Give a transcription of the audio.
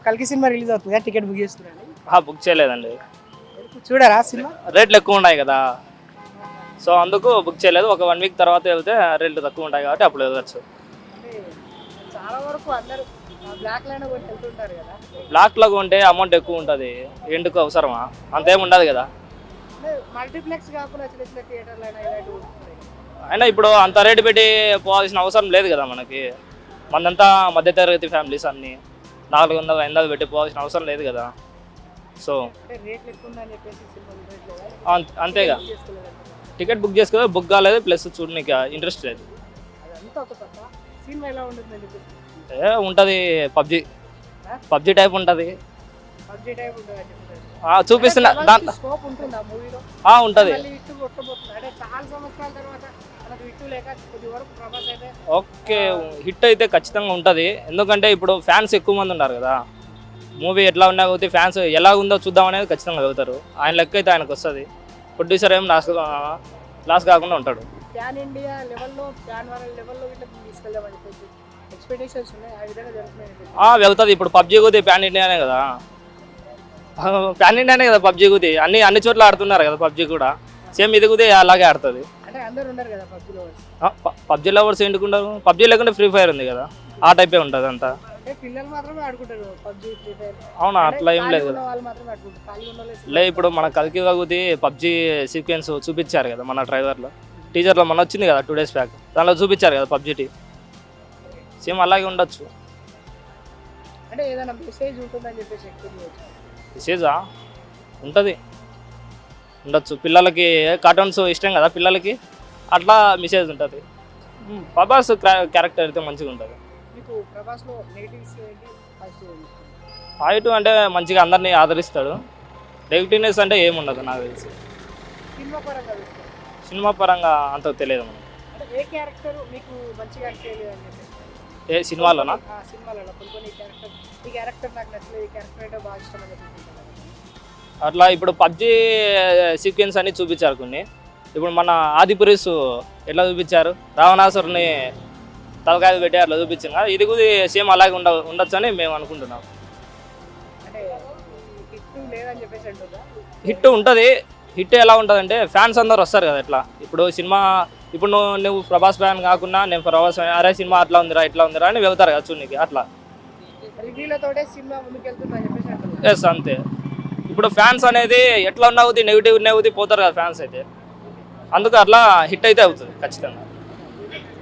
కల్కి cinema release అవుతుంది ticket book చేసుకున్నాను బుక్ చేయలేదండి. చూడరా సినిమా? రేట్లు ఎక్కువ ఉన్నాయి కదా, సో అందుకు బుక్ చేయలేదు. ఒక 1 వీక్ తర్వాత వెళ్తే రేట్లు తక్కువ ఉంటాయి కాబట్టి అప్పుడు వెళ్ళచ్చు. అంటే చాలా వరకు అందరూ బ్లాక్ లైన్ కొట్టి వెళ్తుంటారు కదా. బ్లాక్లో కొంటే అమౌంట్ ఎక్కువ ఉంటుంది, ఎందుకు అవసరమా? అంతేం ఉండదు కదా. అంటే మల్టీప్లెక్స్ కాకుండా చిన్న చిన్న థియేటర్లు అయినా ఇలాంటివి ఉంటాయి. అయినా ఇప్పుడు అంత రేటు పెట్టి పోవాల్సిన అవసరం లేదు కదా మనకి. మనంతా మధ్యతరగతి ఫ్యామిలీస్ అన్నీ 400, 500 పెట్టి పోవాల్సిన అవసరం లేదు కదా. సో అంటే రేట్లు ఎక్కువ ఉందని చెప్పేసి సినిమా అంతేగా, టికెట్ బుక్ చేసుకో, బుక్ కాలేదు, ప్లస్ చూడడానికి ఇంట్రెస్ట్ లేదు. అదంతా ఒక పక్క. సినిమా ఎలా ఉంటుందని చెప్పేసి ఉంటుంది, పబ్జీ టైప్ ఉంటుంది. పబ్జీ టైప్ ఉంటుంది అని చెప్పేసి చూపిస్తున్నా దాంట్లో స్కోప్ ఉంటుంది ఆ మూవీలో. ఉంటుంది. మళ్ళీ ఇట్టు కొట్టబోతుంది అంటే చాలా సంవత్సరాల తర్వాత మనకు ఇట్టు లేక కొద్ది వరకు ప్రభాస్ అయితే ఓకే, హిట్ అయితే ఖచ్చితంగా ఉంటుంది. ఎందుకంటే ఇప్పుడు ఫ్యాన్స్ ఎక్కువ మంది ఉన్నారు కదా. మూవీ ఎట్లా ఉన్నా పోతే ఫ్యాన్స్ ఎలా ఉందో చూద్దాం అనేది ఖచ్చితంగా చదువుతారు. ఆయన లెక్క అయితే ఆయనకు వస్తుంది. ప్రొడ్యూసర్ ఏం లాస్ కాకుండా ఉంటాడు. ప్యాన్ ఇండియా లెవెల్లో, ప్యాన్ వరల్డ్ లెవెల్లో ఇట్లా తీసుకెళ్దామని చెప్పేసి ఎక్స్పెక్టేషన్స్ ఉన్నాయి. ఆ విధంగా జరుగుతున్నాయి. వెళ్తుంది. ఇప్పుడు పబ్జీ కూడా ప్యాన్ ఇండియానే కదా, ప్యాన్ ఇండియానే కదా పబ్జీ కూడా. అన్ని చోట్ల ఆడుతున్నారు కదా పబ్జీ కూడా. సేమ్ ఇది కూడా అలాగే ఆడుతుంది. అంటే అందరూ ఉన్నారు కదా పబ్జీలో. పబ్జీ లవర్స్ ఎందుకుంటారు? పబ్జీ లేకుండా ఫ్రీ ఫైర్ ఉంది కదా, ఆ టైపే ఉంటుంది అంతా. అంటే పిల్లలు మాత్రమే ఆడుకుంటారు పబ్జీ, ఫ్రీ ఫైర్. అవునా? అట్లా ఏం లేదు కదా. వాళ్ళు మాత్రమే ఆడుకుంటారు, ఖాళీ ఉన్న లే. ఇప్పుడు మన కల్కి కాకపోతే పబ్జీ సీక్వెన్స్ చూపించారు కదా మన డ్రైవర్లో, టీజర్లో మన వచ్చింది కదా 2 days బ్యాక్. దానిలో చూపించారు కదా పబ్జీ. సేమ్ అలాగే ఉండొచ్చు. అంటే ఏదైనా మెసేజ్ ఉంటుందని చెప్పేసి ఎక్స్పెక్ట్ చేయొచ్చు. మెసేజా? ఉంటుంది, ఉండొచ్చు. పిల్లలకి కార్టూన్స్ ఇష్టం కదా పిల్లలకి, అట్లా మెసేజ్ ఉంటుంది. ప్రభాస్ క్యారెక్టర్ అయితే మంచిగా ఉంటుంది. మీకు ప్రభాస్లో నెగిటివ్స్ ఏంటి, పాజిటివ్ ఏంటి? పాజిటివ్ అంటే మంచిగా అందరినీ ఆదరిస్తాడు. నెగిటివ్నెస్ అంటే ఏముండదు నాకు తెలిసి. సినిమా పరంగా చూస్తే సినిమా పరంగా అంత తెలియదు మనకు. అంటే ఏ క్యారెక్టర్ మీకు మంచిగా అనిపించలేదు అని చెప్పేసి? ఏ సినిమాలోనా? సినిమాలలో కొన్ని క్యారెక్టర్, ఈ క్యారెక్టర్ నాకు నచ్చలేదు, ఈ క్యారెక్టర్ అంటే బాగా ఇష్టం అని చెప్పేసి. అట్లా ఇప్పుడు పబ్జీ సీక్వెన్స్ అన్ని చూపించారు కొన్ని. ఇప్పుడు మన ఆదిపురుష్ ఎట్లా చూపించారు, రావణాసురుని తలకాయ పెట్టి అట్లా చూపించారు కదా. ఇది కూడా సేమ్ అలాగే ఉండొచ్చు అని మేము అనుకుంటున్నాం. అంటే హిట్ లేదని చెప్పేసి అంటుందా? హిట్ ఉంటుంది. హిట్ ఎలా ఉంటుంది అంటే ఫ్యాన్స్ అందరు వస్తారు కదా. ఎట్లా ఇప్పుడు సినిమా, ఇప్పుడు నువ్వు ప్రభాస్ ఫ్యాన్ కాకుండా నేను ప్రభాస్ ఫ్యాన్, అరే సినిమా అట్లా ఉందిరా ఇట్లా ఉందిరా అని వెళ్తారు కదా చూడడానికి. అట్లా రివ్యూలతోటే సినిమా ముందుకు వెళ్తుందని చెప్పేసి అంటుంది. ఎస్, అంతే. ఇప్పుడు ఫ్యాన్స్ అనేది ఎట్లా ఉన్నా అవుతుంది, నెగిటివ్ పోతారు కదా ఫ్యాన్స్ అయితే. అందుకు అట్లా హిట్ అయితే అవుతుంది ఖచ్చితంగా.